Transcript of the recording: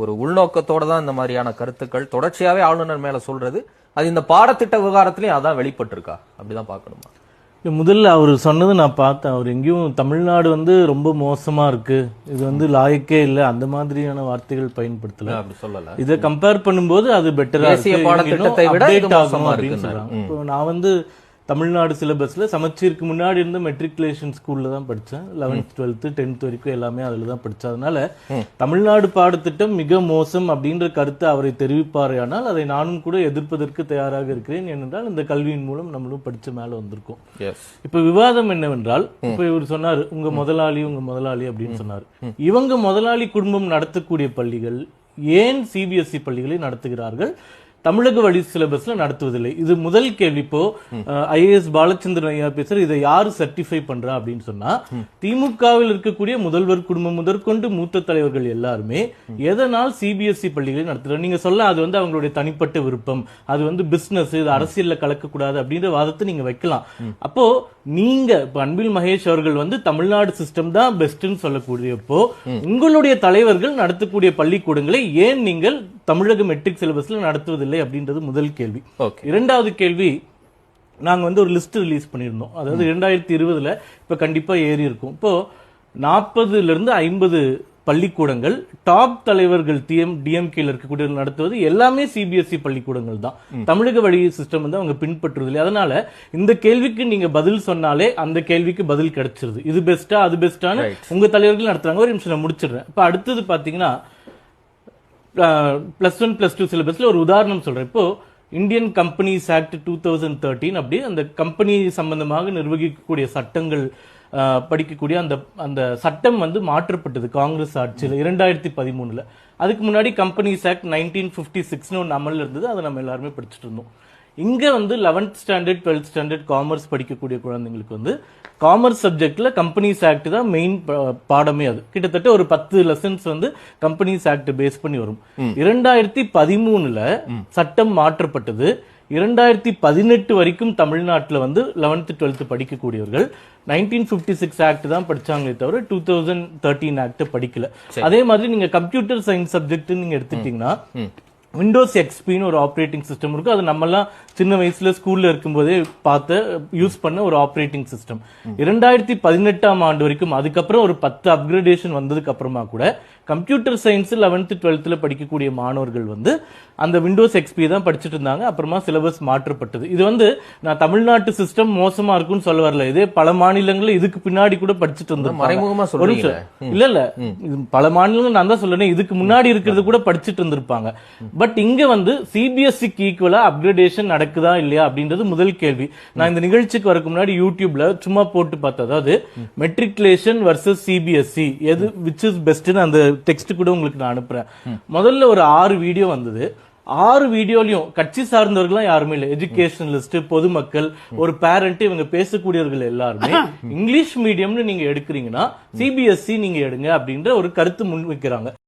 ஒரு உள்நோக்கத்தோட தான் இந்த மாதிரியான கருத்துக்கள் தொடர்ச்சியாவே ஆளுநர் மேல சொல்றது. அது இந்த பாடத்திட்ட விவகாரத்திலயும் அதான் வெளிப்பட்டிருக்கா? அப்படிதான் பார்க்கணுமா? முதல்ல அவர் சொன்னது நான் பார்த்தேன். அவர் எங்கேயும் தமிழ்நாடு ரொம்ப மோசமா இருக்கு, இது லாயக்கே இல்லை, அந்த மாதிரியான வார்த்தைகள் பயன்படுத்தல. அப்படி சொல்லல. இதை கம்பேர் பண்ணும்போது அது பெட்டரா தேசிய பாடத்திட்டத்தை விட இது மோசமா அப்படின்னு சொல்றாங்க. இப்போ நான் தமிழ்நாடு சிலபஸ்ல சமச்சீருக்கு முன்னாடி இருந்த மெட்ரிகுலேஷன் ஸ்கூல்ல தான் படிச்சேன். 11th 12th 10th வரைக்கும் எல்லாமே அதுல தான் படிச்சேன். அதனால தமிழ்நாடு பாடத்திட்டம் மிக மோசம் அப்படின்ற கருத்தை அவரை தெரிவிப்பாரே, ஆனால் அதை நானும் கூட எதிர்ப்பதற்கு தயாராக இருக்கிறேன். ஏனென்றால் இந்த கல்வியின் மூலம் நம்மளும் படிச்ச மேல வந்திருக்கோம். இப்ப விவாதம் என்னவென்றால், இப்ப இவர் சொன்னாரு உங்க முதலாளி அப்படின்னு சொன்னாரு. இவங்க முதலாளி குடும்பம் நடத்தக்கூடிய பள்ளிகள் ஏன் சிபிஎஸ்இ பள்ளிகளை நடத்துகிறார்கள், தமிழக வழி சிலபஸ்ல நடத்துவதில்லை? இது முதல் கேள்வி. இப்போ ஐஏஎஸ் பாலச்சந்திரன் ஐயா பேசுற இதை யாரு சர்டிஃபை பண்றா அப்படின்னு சொன்னா, திமுகவில் இருக்கக்கூடிய முதல்வர் குடும்பம் முதற்கொண்டு மூத்த தலைவர்கள் எல்லாருமே எதனால் சிபிஎஸ்இ பள்ளிகளை நடத்துறாங்க. நீங்க சொல்ல அது அவங்களுடைய தனிப்பட்ட விருப்பம், அது பிசினஸ், இது அரசியல்ல கலக்கக்கூடாது அப்படின்ற வாதத்தை நீங்க வைக்கலாம். அப்போ நீங்க அன்பில் மகேஷ் அவர்கள் தமிழ்நாடு சிஸ்டம் தான் பெஸ்ட்னு சொல்லக்கூடியப்போ உங்களுடைய தலைவர்கள் நடத்தக்கூடிய பள்ளிக்கூடங்களை ஏன் நீங்கள் தமிழக மெட்ரிக் சிலபஸ்ல நடத்துவதில்லை அப்படின்றது முதல் கேள்வி. இரண்டாவது கேள்வி, நாங்க ஒரு லிஸ்ட் ரிலீஸ் பண்ணியிருந்தோம். அதாவது 2020 இப்ப கண்டிப்பா ஏறி இருக்கும். இப்போ 40ல இருந்து 50 பள்ளிக்கூடங்கள் டாப் தலைவர்கள் டிஎம்கேல இருக்கக்கூடிய நடத்துவது எல்லாமே சிபிஎஸ்இ பள்ளிக்கூடங்கள் தான். தமிழக வழி சிஸ்டம் அவங்க பின்பற்றுவதில்லை. அதனால இந்த கேள்விக்கு நீங்க பதில் சொன்னாலே அந்த கேள்விக்கு பதில் கிடைச்சிருது. இது பெஸ்டா அது பெஸ்டான்னு உங்க தலைவர்கள் நடத்துறாங்க. ஒரு நிமிஷம் நான் முடிச்சிடுறேன். இப்ப அடுத்தது பாத்தீங்கன்னா +1 +2 சிலபஸ்ல ஒரு உதாரணம் சொல்றேன். இப்போ இந்தியன் கம்பெனிஸ் ஆக்ட் 2013 அப்படி அந்த கம்பெனி சம்பந்தமாக நிர்வகிக்கக்கூடிய சட்டங்கள் படிக்கக்கூடிய அந்த சட்டம் மாற்றப்பட்டது காங்கிரஸ் ஆட்சியில் 2013. அதுக்கு முன்னாடி கம்பெனிஸ் ஆக்ட் 1956 ஒன்று அமல்ல இருந்தது. அதை நம்ம எல்லாருமே படிச்சுட்டு இருந்தோம். இங்க 11th standard 12th standard commerce படிக்கக்கூடிய குழந்தைங்களுக்கு காமர்ஸ் சப்ஜெக்ட்ல கம்பெனிஸ் ஆக்ட் தான் மெயின் பாடமே. அது கிட்டத்தட்ட ஒரு 10 லெசன்ஸ் கம்பெனிஸ் ஆக்ட் பேஸ் பண்ணி வரும். 2013 சட்டம் மாற்றப்பட்டது. 2018 வரைக்கும் தமிழ்நாட்டில் 11th 12th படிக்கக்கூடியவர்கள் 1956 ஆக்ட் தான் படிச்சாங்களே தவிர 2013 ஆக்ட் படிக்கல. அதே மாதிரி நீங்க கம்ப்யூட்டர் சயின்ஸ் சப்ஜெக்ட் நீங்க எடுத்துட்டீங்கன்னா விண்டோஸ் எக்ஸ்பின்னு ஒரு ஆப்ரேட்டிங் சிஸ்டம் இருக்கு. அது நம்மலாம் சின்ன வயசுல ஸ்கூல்ல இருக்கும்போதே பார்த்து யூஸ் பண்ண ஒரு ஆப்ரேட்டிங் சிஸ்டம். 2018 ஆண்டு வரைக்கும், அதுக்கப்புறம் ஒரு 10 அப்கிரேடேஷன் வந்ததுக்கு அப்புறமா கூட கம்ப்யூட்டர் சயின்ஸ் 11th 12th படிக்கக்கூடிய மாணவர்கள் அந்த விண்டோஸ் எக்ஸ்பி தான் படிச்சுட்டு இருந்தாங்க. அப்புறமா சிலபஸ் மாற்றப்பட்டது. இது நான் தமிழ்நாட்டு சிஸ்டம் மோசமா இருக்குன்னு சொல்ல வரல. இதே பல மாநிலங்கள் இதுக்கு பின்னாடி கூட படிச்சுட்டு இருந்திருப்பாங்க. இல்ல பல மாநிலங்கள் நான் தான் சொல்றேன், இதுக்கு முன்னாடி இருக்கிறது கூட படிச்சுட்டு இருந்திருப்பாங்க. பட் இங்க சிபிஎஸ்இக்கு ஈக்குவலா அப்கிரேடேஷன் நடக்குதா இல்லையா அப்படின்றது முதல் கேள்வி. நான் இந்த நிகழ்ச்சிக்கு வரக்கு முன்னாடி யூடியூப்ல சும்மா போட்டு பார்த்தேன். அதாவது மெட்ரிகுலேஷன் வர்சஸ் சிபிஎஸ்இ எது விச் இஸ் பெஸ்ட்னு அந்த டெக்ஸ்ட் கூட உங்களுக்கு நான் அனுப்புறேன். முதல்ல ஒரு 6 வீடியோ வந்தது. 6 வீடியோலயும் கட்சி சார்ந்தவர்கள் யாருமே இல்லை. எஜுகேஷனலிஸ்ட், பொதுமக்கள், ஒரு பேரண்ட், இவங்க பேசக்கூடியவர்கள் எல்லாருமே இங்கிலீஷ் மீடியம்னு நீங்க எடுக்கிறீங்கன்னா சிபிஎஸ்இ நீங்க எடுங்க அப்படின்ற ஒரு கருத்து முன்வைக்கிறாங்க.